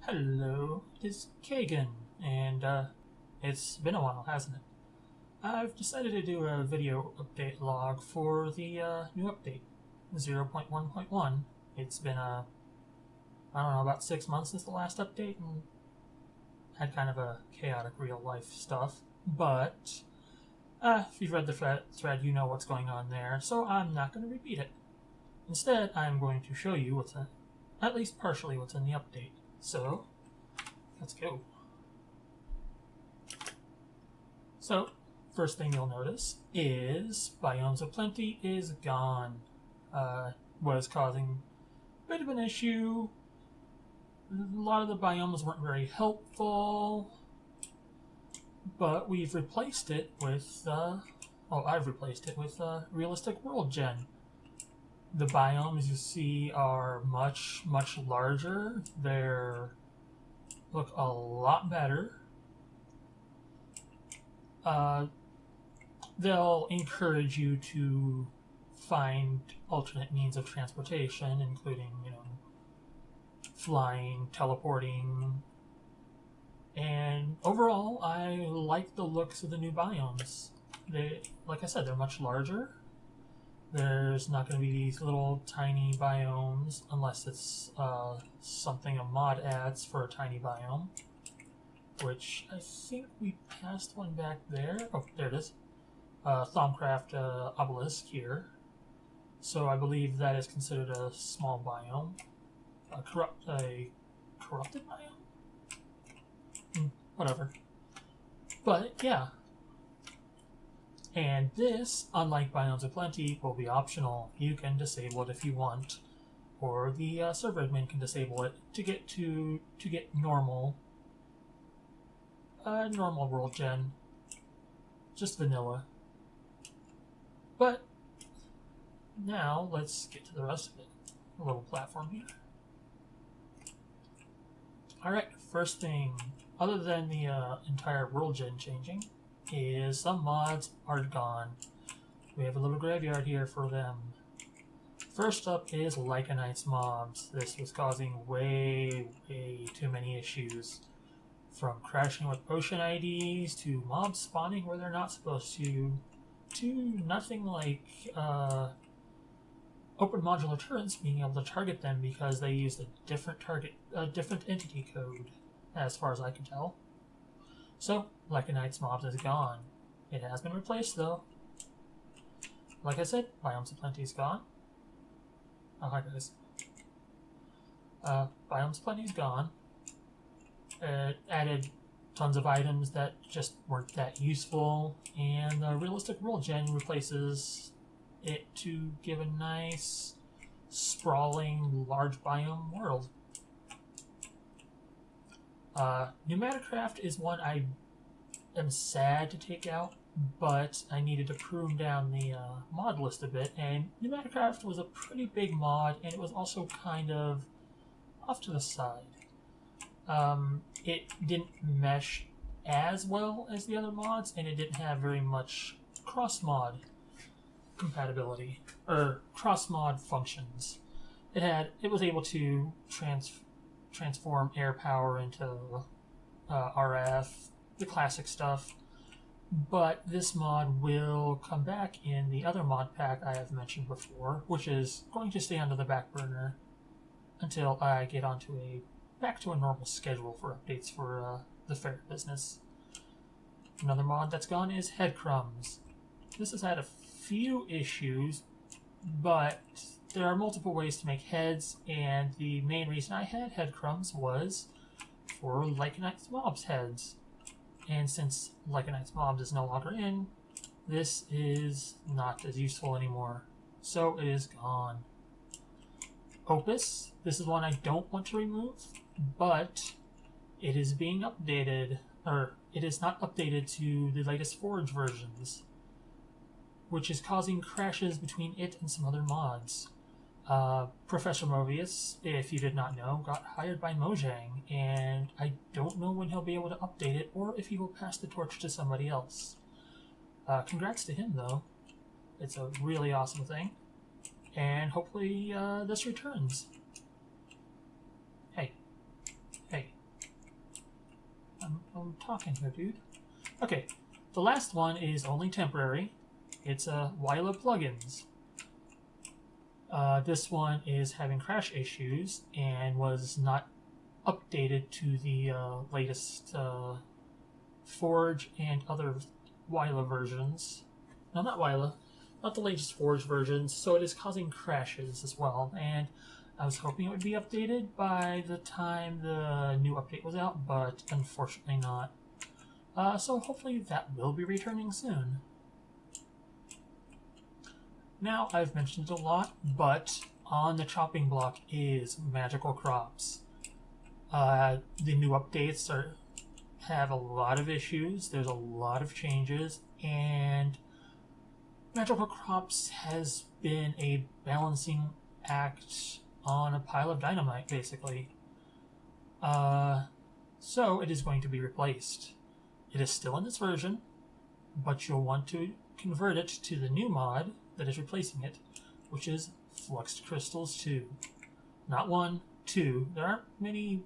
Hello, it's Kagan, and it's been a while, hasn't it? I've decided to do a video update log for the new update, 0.1.1. It's been, I don't know, about 6 months since the last update, and had kind of a chaotic real life stuff, but if you've read the thread, you know what's going on there, so I'm not going to repeat it. Instead, I'm going to show you at least partially what's in the update. So, let's go. So, first thing you'll notice is Biomes of Plenty is gone. Was causing a bit of an issue. A lot of the biomes weren't very helpful, but we've replaced it with, I've replaced it with Realistic World Gen. The biomes you see are much larger. They're look a lot better. They'll encourage you to find alternate means of transportation, including, flying, teleporting, and overall, I like the looks of the new biomes. Like I said, they're much larger. There's not going to be these little tiny biomes unless it's something a mod adds for a tiny biome, which I think we passed one back there. Oh, there it is. Thaumcraft obelisk here. So I believe that is considered a small biome. A corrupted biome? Whatever. But yeah. And this, unlike Biomes of Plenty, will be optional. You can disable it if you want, or the server admin can disable it to get normal world gen, just vanilla. But now let's get to the rest of it. A little platform here. All right, first thing, other than the entire world gen changing, is some mods are gone. We have a little graveyard here for them. First up is Lycanites mobs. This was causing way too many issues. From crashing with potion IDs, to mobs spawning where they're not supposed to nothing like open modular turrets being able to target them because they used a different entity code, as far as I can tell. So, Lycanites mobs is gone. It has been replaced though. Like I said, Biomes of Plenty is gone. Oh, hi guys. Biomes of Plenty is gone. It added tons of items that just weren't that useful, and the Realistic World Gen replaces it to give a nice, sprawling, large biome world. Pneumaticraft is one I am sad to take out, but I needed to prune down the mod list a bit, and Pneumaticraft was a pretty big mod, and it was also kind of off to the side. It didn't mesh as well as the other mods, and it didn't have very much cross-mod compatibility, or cross-mod functions. It was able to transform air power into RF, the classic stuff, but this mod will come back in the other mod pack I have mentioned before, which is going to stay under the back burner until I get back to a normal schedule for updates for the Ferret Business. Another mod that's gone is Headcrumbs. This has had a few issues, but there are multiple ways to make heads, and the main reason I had Headcrumbs was for Lycanites mobs heads. And since Lycanites mobs is no longer in, this is not as useful anymore. So it is gone. Opus, this is one I don't want to remove, but it is being updated, or it is not updated to the latest Forge versions, which is causing crashes between it and some other mods. Professor Mobius, if you did not know, got hired by Mojang, and I don't know when he'll be able to update it, or if he will pass the torch to somebody else. Congrats to him, though. It's a really awesome thing, and hopefully this returns. Hey, talking here, dude. Okay, the last one is only temporary. It's ILoveBlindBags. This one is having crash issues and was not updated to the latest Forge and other Wyla versions. No, not Wyla. Not the latest Forge versions, so it is causing crashes as well. And I was hoping it would be updated by the time the new update was out, but unfortunately not. So hopefully that will be returning soon. Now, I've mentioned it a lot, but on the chopping block is magical crops. The new updates have a lot of issues, there's a lot of changes, and magical crops has been a balancing act on a pile of dynamite, basically. So it is going to be replaced. It is still in this version, but you'll want to convert it to the new mod that is replacing it, which is Fluxed Crystals 2. Not 1, 2. There aren't many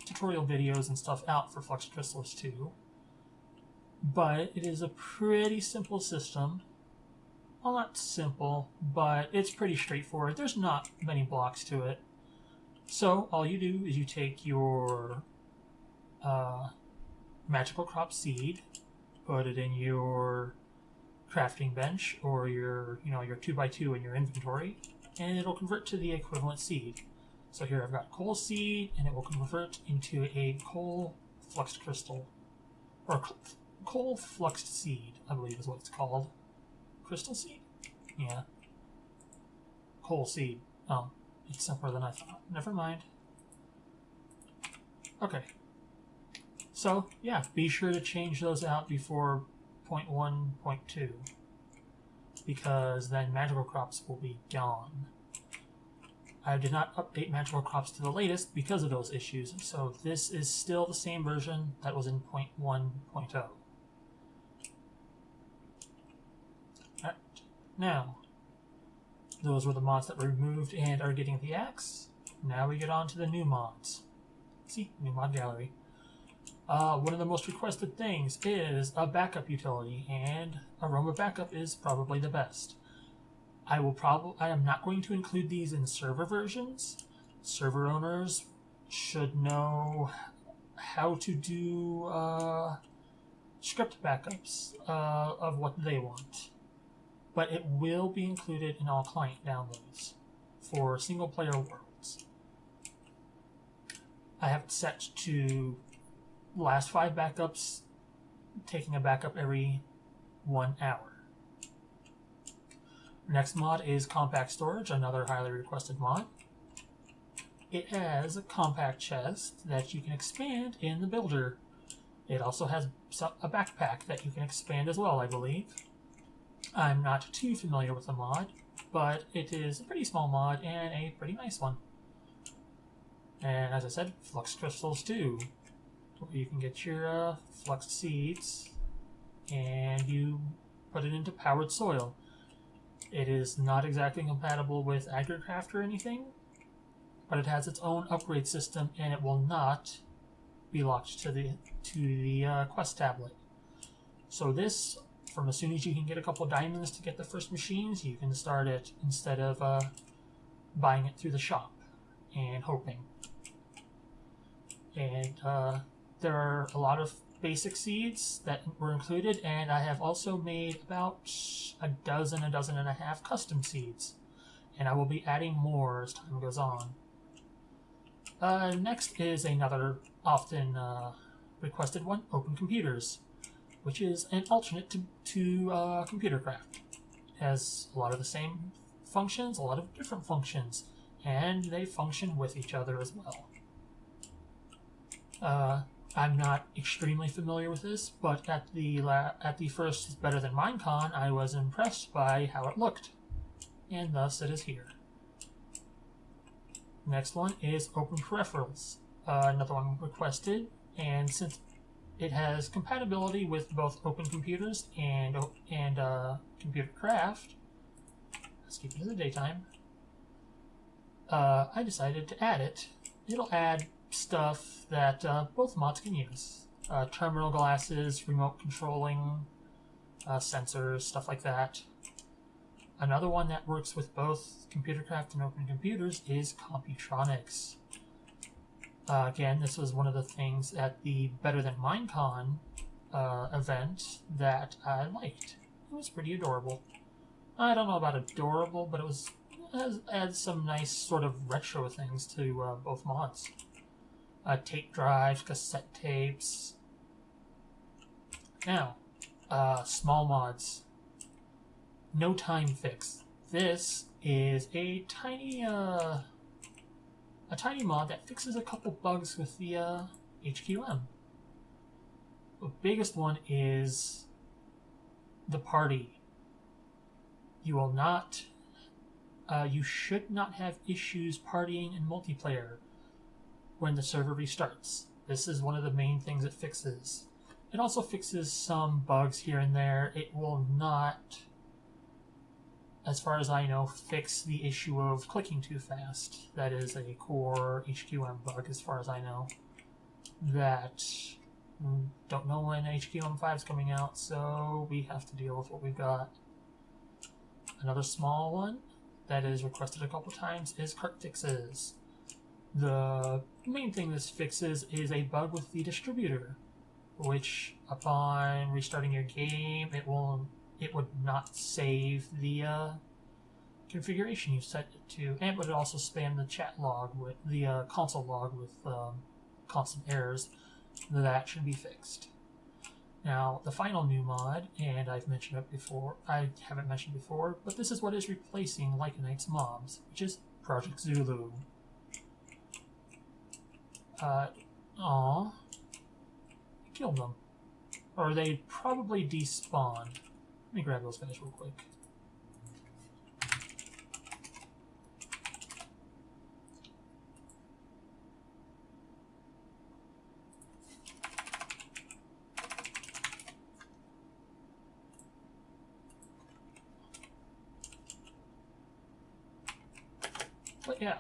tutorial videos and stuff out for Fluxed Crystals 2, but it is a pretty simple system. Well, not simple, but it's pretty straightforward. There's not many blocks to it. So all you do is you take your magical crop seed, put it in your crafting bench or your 2x2 in your inventory, and it'll convert to the equivalent seed. So here I've got coal seed, and it will convert into a coal fluxed crystal, or coal fluxed seed, I believe is what it's called. Crystal seed? Yeah. Coal seed. Oh, it's simpler than I thought. Never mind. Okay. So, yeah, be sure to change those out before 0.1, 0.2, because then magical crops will be gone. I did not update magical crops to the latest because of those issues, so this is still the same version that was in 0.1, 0.0. Alright, now, those were the mods that were removed and are getting the axe. Now we get on to the new mods. See, new mod gallery. One of the most requested things is a backup utility, and Aroma Backup is probably the best. I am not going to include these in server versions. Server owners should know how to do script backups of what they want. But it will be included in all client downloads for single player worlds. I have it set to last 5 backups, taking a backup every 1 hour. Next mod is Compact Storage, another highly requested mod. It has a compact chest that you can expand in the builder. It also has a backpack that you can expand as well, I believe. I'm not too familiar with the mod, but it is a pretty small mod and a pretty nice one. And as I said, Flux Crystals too, where you can get your flux seeds and you put it into powered soil. It is not exactly compatible with AgriCraft or anything, but it has its own upgrade system and it will not be locked to the quest tablet. So this, from as soon as you can get a couple diamonds to get the first machines, you can start it instead of buying it through the shop and hoping. And there are a lot of basic seeds that were included, and I have also made about a dozen and a half custom seeds, and I will be adding more as time goes on. Next is another often requested one, Open Computers, which is an alternate to Computer Craft. It has a lot of the same functions, a lot of different functions, and they function with each other as well. I'm not extremely familiar with this, but at the first Better Than Minecon, I was impressed by how it looked, and thus it is here. Next one is Open Peripherals, another one requested, and since it has compatibility with both Open Computers and Computer Craft, let's keep it in the daytime, I decided to add it. It'll add stuff that both mods can use. Terminal glasses, remote controlling, sensors, stuff like that. Another one that works with both Computercraft and Open Computers is Computronics. Again, this was one of the things at the Better Than Minecon event that I liked. It was pretty adorable. I don't know about adorable, but it adds some nice sort of retro things to both mods. Tape drives, cassette tapes. Now, small mods. No time fix. This is a tiny mod that fixes a couple bugs with the HQM. The biggest one is the party. You will not, you should not have issues partying in multiplayer when the server restarts. This is one of the main things it fixes. It also fixes some bugs here and there. It will not, as far as I know, fix the issue of clicking too fast. That is a core HQM bug, as far as I know. That, don't know when HQM 5 is coming out, so we have to deal with what we've got. Another small one that is requested a couple times is cart fixes. The main thing this fixes is a bug with the distributor, which upon restarting your game, it would not save the configuration you set it to, and would also spam the chat log with the console log with constant errors. That should be fixed. Now, the final new mod, and I've mentioned it before, I haven't mentioned before, but this is what is replacing Lycanite's mobs, which is Project Zulu. I killed them. Or they probably despawned. Let me grab those guys real quick. But yeah,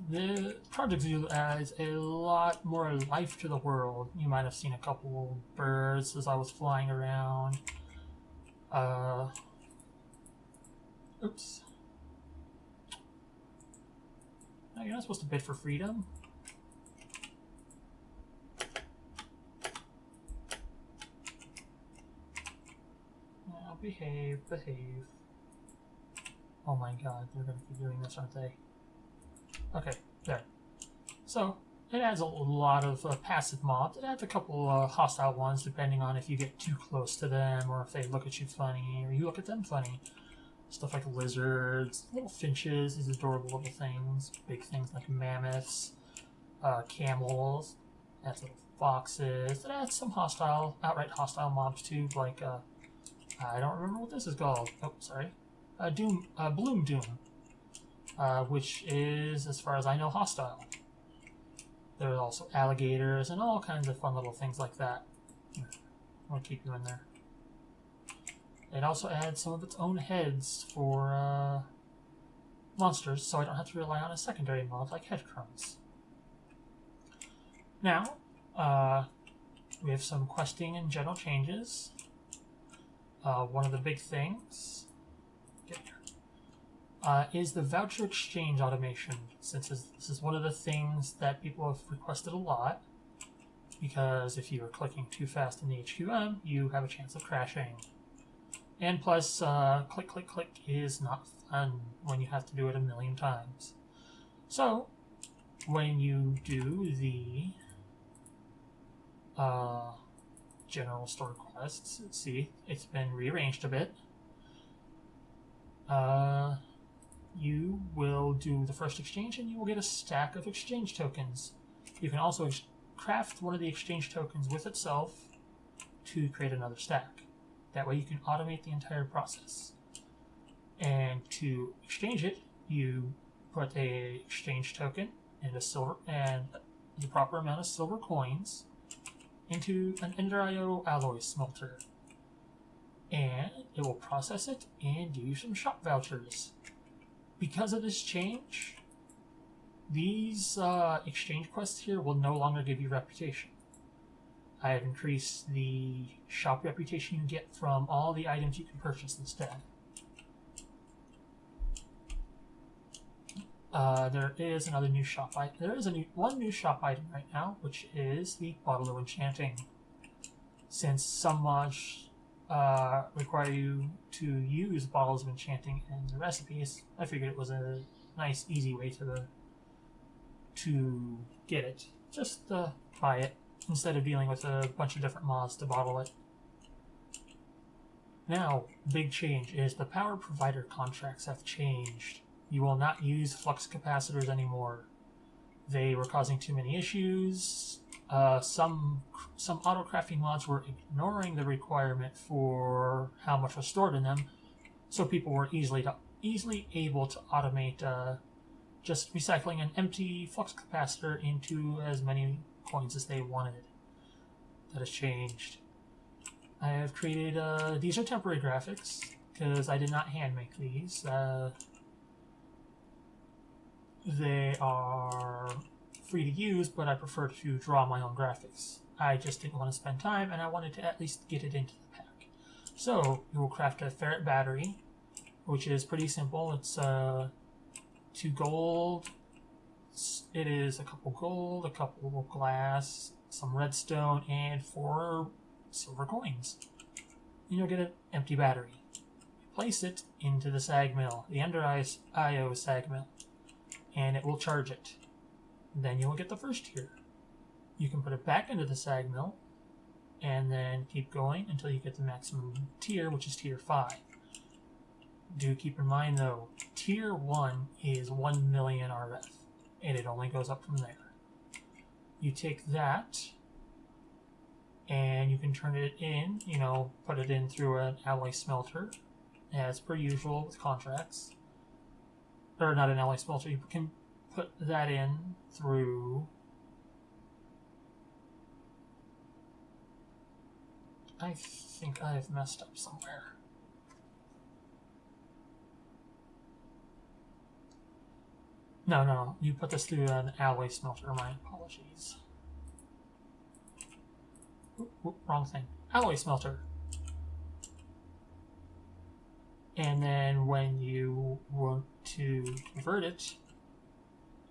the Project Zulu adds a lot more life to the world. You might have seen a couple birds as I was flying around. Oops. No, you're not supposed to bid for freedom. Now, behave. Oh my god, they're going to be doing this, aren't they? Okay, there. So, it adds a lot of passive mobs. It adds a couple hostile ones, depending on if you get too close to them, or if they look at you funny, or you look at them funny. Stuff like lizards, little finches, these adorable little things. Big things like mammoths, camels, adds little foxes. It adds some hostile, outright hostile mobs too, like, I don't remember what this is called. Oh, sorry. Bloom Doom. Which is, as far as I know, hostile. There are also alligators and all kinds of fun little things like that. I'll keep you in there. It also adds some of its own heads for monsters, so I don't have to rely on a secondary mod like head crumbs. Now, we have some questing and general changes. One of the big things is the voucher exchange automation, since this is one of the things that people have requested a lot, because if you are clicking too fast in the HQM, you have a chance of crashing. And plus, click, click, click is not fun when you have to do it a million times. So, when you do the general store quests, see, it's been rearranged a bit. You will do the first exchange and you will get a stack of exchange tokens. You can also craft one of the exchange tokens with itself to create another stack. That way you can automate the entire process. And to exchange it, you put a exchange token and the proper amount of silver coins into an Ender.io alloy smelter. And it will process it and give you some shop vouchers. Because of this change, These exchange quests here will no longer give you reputation. I have increased the shop reputation you get from all the items you can purchase instead. There is another new shop item. There is one new shop item right now, which is the Bottle of Enchanting. Since some mods require you to use bottles of enchanting in the recipes, I figured it was a nice, easy way to get it. Just buy it instead of dealing with a bunch of different mods to bottle it. Now, big change is the power provider contracts have changed. You will not use flux capacitors anymore. They were causing too many issues. Some auto-crafting mods were ignoring the requirement for how much was stored in them, so people were easily able to automate just recycling an empty flux capacitor into as many coins as they wanted. That has changed. I have created, these are temporary graphics, because I did not hand make these. They are free to use, but I prefer to draw my own graphics. I just didn't want to spend time, and I wanted to at least get it into the pack. So, you will craft a ferret battery, which is pretty simple. It's 2 gold. It is a couple gold, a couple glass, some redstone, and 4 silver coins. And you'll get an empty battery. Place it into the sag mill, the Ender IO sag mill, and it will charge it. Then you will get the first tier. You can put it back into the sag mill, and then keep going until you get the maximum tier, which is tier 5. Do keep in mind though, tier 1 is 1 million RF, and it only goes up from there. You take that, and you can turn it in, put it in through an alloy smelter, as per usual with contracts. Or not an alloy smelter, you can put that in through... I think I have messed up somewhere. No, you put this through an alloy smelter, my apologies. Oop, wrong thing. Alloy smelter. And then when you want to convert it,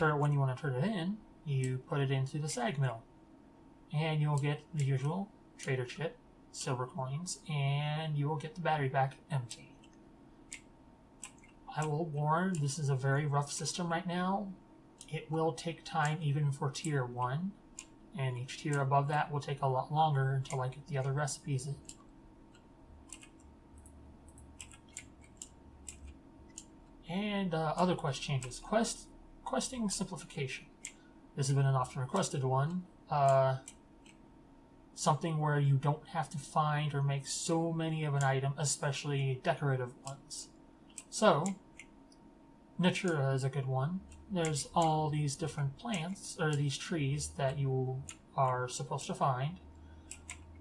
or when you want to turn it in, you put it into the sag mill. And you'll get the usual trader chip, silver coins, and you will get the battery back empty. I will warn, this is a very rough system right now. It will take time even for tier 1, and each tier above that will take a lot longer until I get the other recipes in. And other quest changes. Questing simplification. This has been an often requested one. Something where you don't have to find or make so many of an item, especially decorative ones. So, Natura is a good one. There's all these different plants, or these trees that you are supposed to find.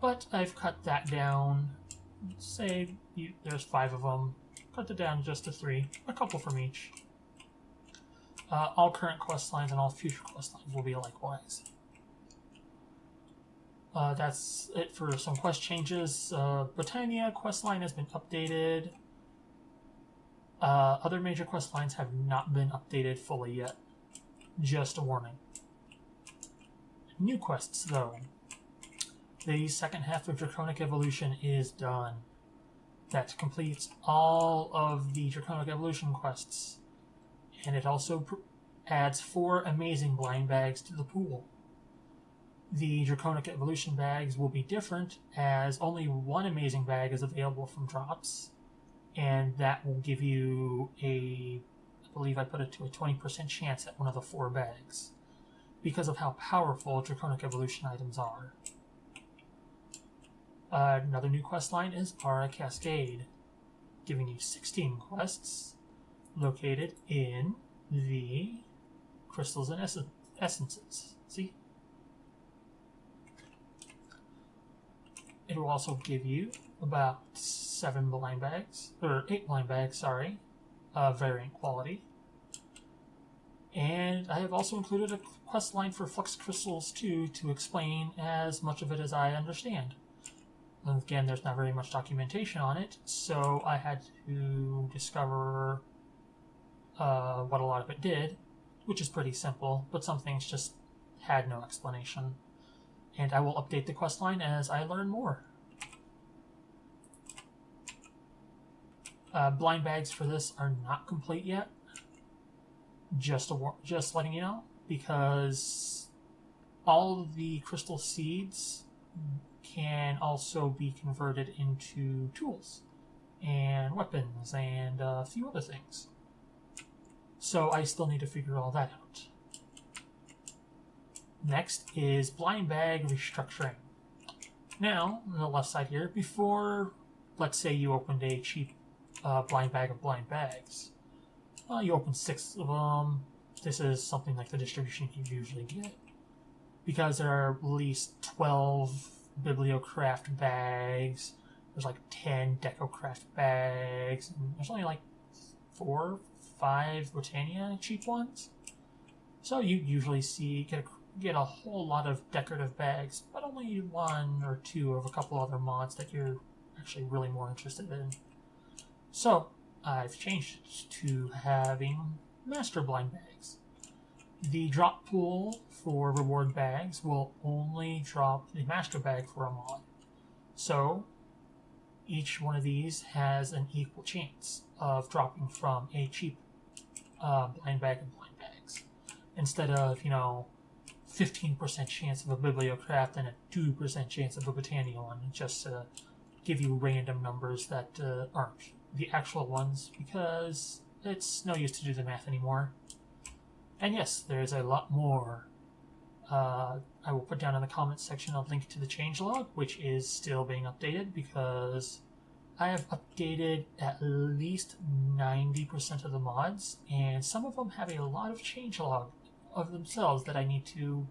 But I've cut that down. Say there's 5 of them. Cut it down just to 3. A couple from each. All current quest lines and all future quest lines will be likewise. That's it for some quest changes. Britannia quest line has been updated. Other major quest lines have not been updated fully yet. Just a warning. New quests, though. The second half of Draconic Evolution is done. That completes all of the Draconic Evolution quests. And it also adds 4 amazing blind bags to the pool. The Draconic Evolution bags will be different, as only 1 amazing bag is available from drops. And that will give you I believe I put it to a 20% chance at one of the 4 bags, because of how powerful Draconic Evolution items are. Another new quest line is Aura Cascade, giving you 16 quests located in the crystals and essences. See? It will also give you about 7 blind bags, or 8 blind bags, sorry, variant quality. And I have also included a quest line for flux crystals too, to explain as much of it as I understand. And again, there's not very much documentation on it, so I had to discover what a lot of it did, which is pretty simple, but some things just had no explanation. And I will update the quest line as I learn more. Blind bags for this are not complete yet. Just letting you know, because all of the crystal seeds can also be converted into tools and weapons and a few other things. So I still need to figure all that out. Next is blind bag restructuring. Now, on the left side here, before, let's say you opened a cheap blind bag of blind bags. You open 6 of them. This is something like the distribution you usually get. Because there are at least 12 Bibliocraft bags, there's like 10 Decocraft bags, and there's only like 4 or 5 Britannia cheap ones. So you usually get a whole lot of decorative bags, but only 1 or 2 of a couple other mods that you're actually really more interested in. So I've changed it to having master blind bags. The drop pool for reward bags will only drop the master bag for a mod. So each one of these has an equal chance of dropping from a cheap blind bag of blind bags. Instead of, 15% chance of a Bibliocraft and a 2% chance of a Britannia one, just to give you random numbers that aren't the actual ones, because it's no use to do the math anymore. And yes, there's a lot more. I will put down in the comments section a link to the changelog, which is still being updated, because I have updated at least 90% of the mods, and some of them have a lot of changelog of themselves that I need to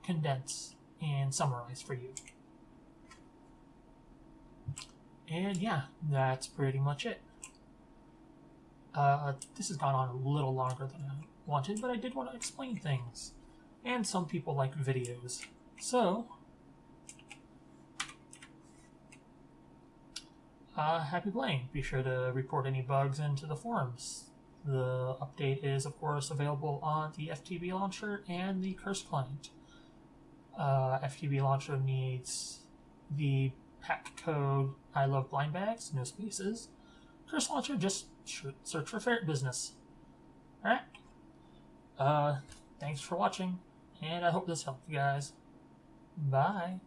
condense and summarize for you. And yeah, that's pretty much it. This has gone on a little longer than I wanted, but I did want to explain things. And some people like videos. So, happy playing. Be sure to report any bugs into the forums. The update is, of course, available on the FTB Launcher and the Curse client. FTB Launcher needs the pack code ILoveBlindBags, no spaces. Curse Launcher, just search for Ferret Business. Alright. Thanks for watching, and I hope this helped you guys. Bye.